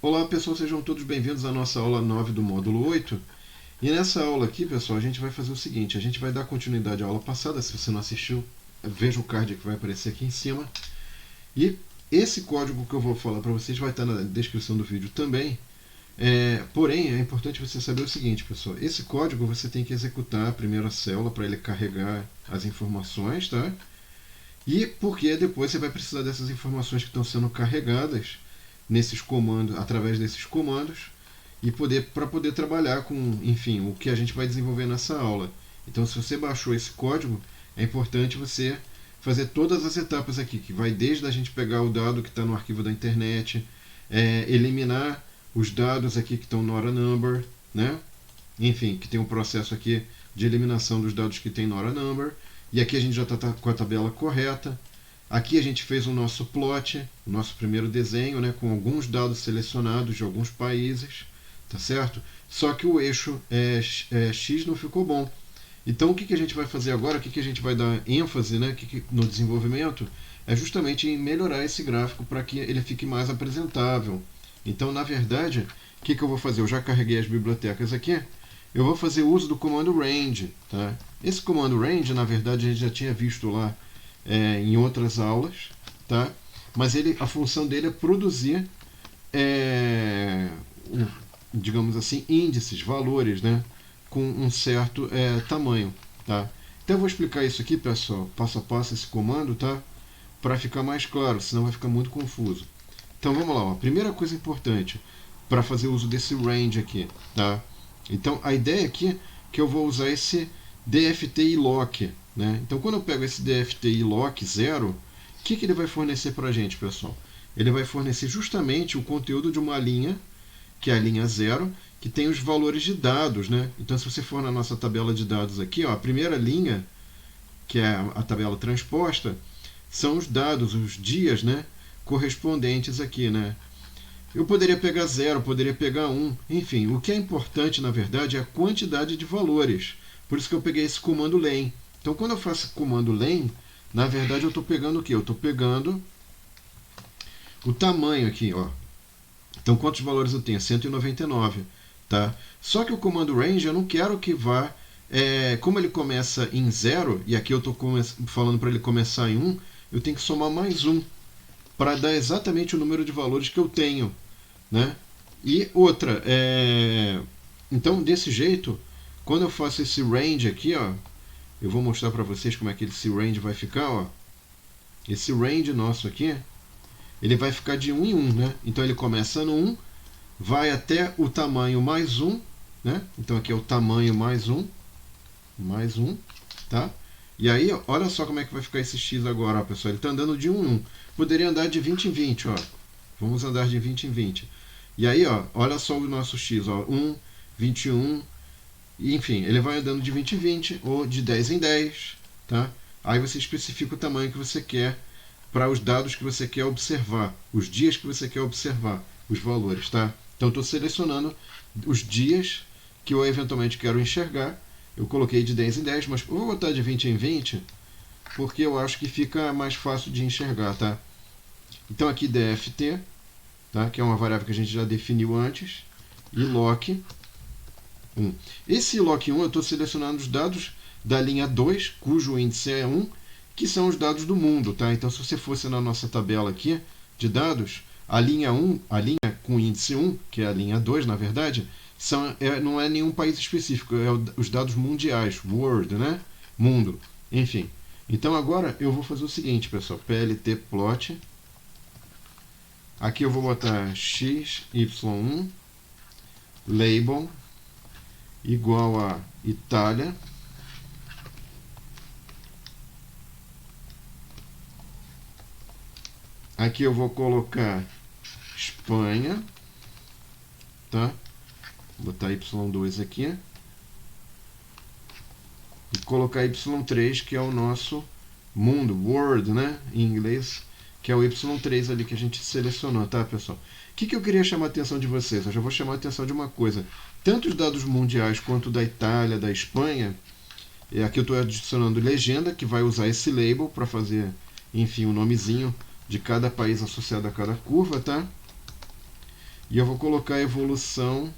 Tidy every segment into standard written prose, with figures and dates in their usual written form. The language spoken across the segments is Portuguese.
Olá pessoal, sejam todos bem-vindos à nossa aula 9 do módulo 8. E nessa aula aqui, pessoal, a gente vai fazer o seguinte, a gente vai dar continuidade à aula passada. Se você não assistiu, veja o card que vai aparecer aqui em cima. E esse código que eu vou falar para vocês vai estar na descrição do vídeo também. Porém, é importante você saber o seguinte, pessoal. Esse código você tem que executar a primeira célula para ele carregar as informações, tá? E porque depois você vai precisar dessas informações que estão sendo carregadas nesses comandos, através desses comandos, e para poder trabalhar com, enfim, o que a gente vai desenvolver nessa aula. Então, se você baixou esse código, é importante você fazer todas as etapas aqui, que vai desde a gente pegar o dado que está no arquivo da internet, eliminar os dados aqui que estão no hora number, né? Enfim, que tem um processo aqui de eliminação dos dados que tem no hora number, e aqui a gente já está com a tabela correta. Aqui a gente fez o nosso plot, o nosso primeiro desenho, né, com alguns dados selecionados de alguns países, tá certo? Só que o eixo X não ficou bom. Então o que a gente vai fazer agora, o que a gente vai dar ênfase, né, no desenvolvimento, é justamente em melhorar esse gráfico para que ele fique mais apresentável. Então, na verdade, o que eu vou fazer? Eu já carreguei as bibliotecas aqui. Eu vou fazer uso do comando range. Tá? Esse comando range, na verdade, a gente já tinha visto lá em outras aulas, tá? Mas a função dele é produzir, digamos assim, índices, valores, né? Com um certo tamanho. Tá? Então eu vou explicar isso aqui, pessoal, passo a passo esse comando, tá? Para ficar mais claro, senão vai ficar muito confuso. Então vamos lá, ó. Primeira coisa importante para fazer uso desse range aqui, tá? Então a ideia aqui é que eu vou usar esse DFT lock, né? Então quando eu pego esse DFT lock 0, o que ele vai fornecer para a gente, pessoal? Ele vai fornecer justamente o conteúdo de uma linha, que é a linha 0, que tem os valores de dados, né? Então se você for na nossa tabela de dados aqui, ó, a primeira linha, que é a tabela transposta, são os dados, os dias, né, correspondentes aqui, né? Eu poderia pegar 0, poderia pegar 1, enfim, o que é importante, na verdade, é a quantidade de valores. Por isso que eu peguei esse comando len. Então, quando eu faço o comando len, na verdade eu estou pegando o quê? Eu estou pegando o tamanho aqui, ó. Então, quantos valores eu tenho? 199, tá? Só que o comando range eu não quero que vá... como ele começa em 0, e aqui eu estou falando para ele começar em 1, eu tenho que somar mais 1, para dar exatamente o número de valores que eu tenho, né? E outra, então desse jeito, quando eu faço esse range aqui, ó, eu vou mostrar para vocês como é que esse range vai ficar, ó. Esse range nosso aqui, ele vai ficar de 1 em 1, né? Então ele começa no 1, vai até o tamanho mais 1, né? Então aqui é o tamanho mais 1, tá? E aí, olha só como é que vai ficar esse X agora, ó, pessoal. Ele está andando de 1 em 1. Poderia andar de 20 em 20, ó. Vamos andar de 20 em 20. E aí, ó, olha só o nosso X, ó. 1, 21, e, enfim, ele vai andando de 20 em 20 ou de 10 em 10, tá? Aí você especifica o tamanho que você quer para os dados que você quer observar, os dias que você quer observar, os valores, tá? Então, estou selecionando os dias que eu eventualmente quero enxergar. Eu coloquei de 10 em 10, mas vou botar de 20 em 20, porque eu acho que fica mais fácil de enxergar, tá? Então aqui DFT, tá? Que é uma variável que a gente já definiu antes, e lock 1. Esse lock 1 eu estou selecionando os dados da linha 2, cujo índice é 1, que são os dados do mundo, tá? Então se você fosse na nossa tabela aqui de dados, a linha 1, a linha com índice 1, que é a linha 2, na verdade, não é nenhum país específico, é os dados mundiais, world, né? Mundo, enfim. Então agora eu vou fazer o seguinte, pessoal, plt plot. Aqui eu vou botar xy1 label igual a Itália. Aqui eu vou colocar Espanha, tá? Vou botar y2 aqui. E colocar y3, que é o nosso mundo, world, né? Em inglês, que é o y3 ali que a gente selecionou, tá, pessoal? O que eu queria chamar a atenção de vocês? Eu já vou chamar a atenção de uma coisa. Tanto os dados mundiais quanto da Itália, da Espanha, aqui eu estou adicionando legenda, que vai usar esse label para fazer, enfim, o nomezinho de cada país associado a cada curva, tá? E eu vou colocar a evolução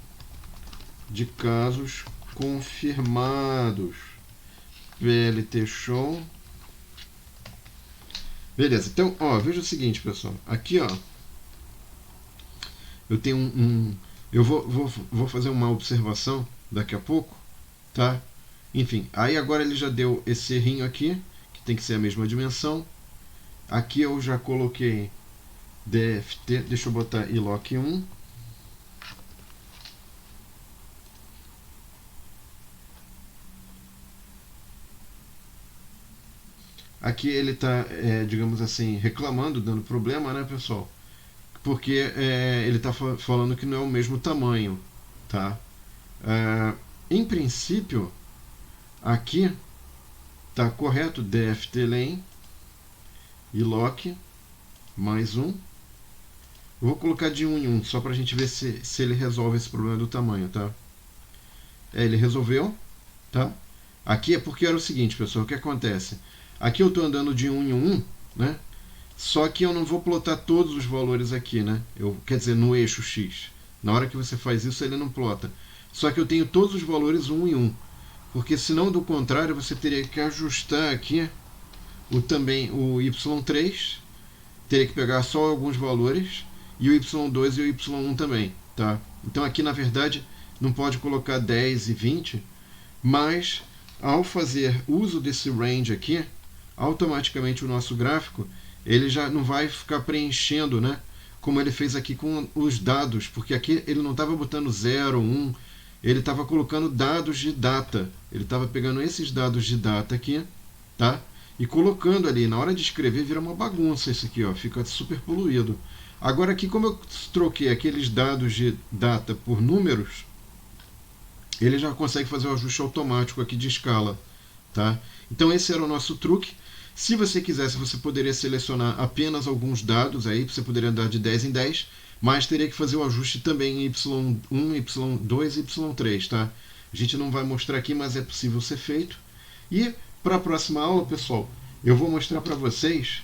de casos confirmados. VLT show. Beleza, então, ó, veja o seguinte, pessoal. Aqui, ó, eu tenho eu vou fazer uma observação daqui a pouco, tá? Enfim, aí agora ele já deu esse errinho aqui, que tem que ser a mesma dimensão. Aqui eu já coloquei DFT, deixa eu botar iloc 1. Aqui ele está, digamos assim, reclamando, dando problema, né, pessoal? Porque ele está falando que não é o mesmo tamanho, tá? Em princípio, aqui está correto, DFT lane, iloc, mais 1. Eu vou colocar de 1 em 1, só para a gente ver se ele resolve esse problema do tamanho, tá? Ele resolveu, tá? Aqui é porque era o seguinte, pessoal, o que acontece? Aqui eu estou andando de 1 em 1, né? Só que eu não vou plotar todos os valores aqui, né? Quer dizer, no eixo X. Na hora que você faz isso, ele não plota. Só que eu tenho todos os valores 1 em 1. Porque senão, do contrário, você teria que ajustar aqui também o Y3. Teria que pegar só alguns valores. E o Y2 e o Y1 também, tá? Então aqui, na verdade, não pode colocar 10 e 20. Mas, ao fazer uso desse range aqui, automaticamente o nosso gráfico ele já não vai ficar preenchendo, né, como ele fez aqui com os dados, porque aqui ele não estava botando 0, 1, ele estava colocando dados de data, ele estava pegando esses dados de data aqui, tá, e colocando ali, na hora de escrever vira uma bagunça isso aqui, ó, fica super poluído. Agora aqui, como eu troquei aqueles dados de data por números, ele já consegue fazer o ajuste automático aqui de escala, tá? Então esse era o nosso truque. Se você quisesse, você poderia selecionar apenas alguns dados, aí você poderia andar de 10 em 10, mas teria que fazer o ajuste também em Y1, Y2 e Y3, tá? A gente não vai mostrar aqui, mas é possível ser feito. E para a próxima aula, pessoal, eu vou mostrar para vocês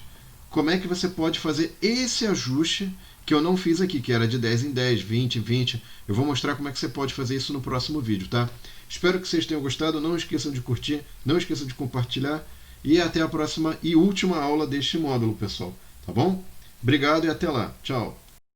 como é que você pode fazer esse ajuste que eu não fiz aqui, que era de 10 em 10, 20 em 20. Eu vou mostrar como é que você pode fazer isso no próximo vídeo, tá? Espero que vocês tenham gostado. Não esqueçam de curtir, não esqueçam de compartilhar. E até a próxima e última aula deste módulo, pessoal. Tá bom? Obrigado e até lá. Tchau.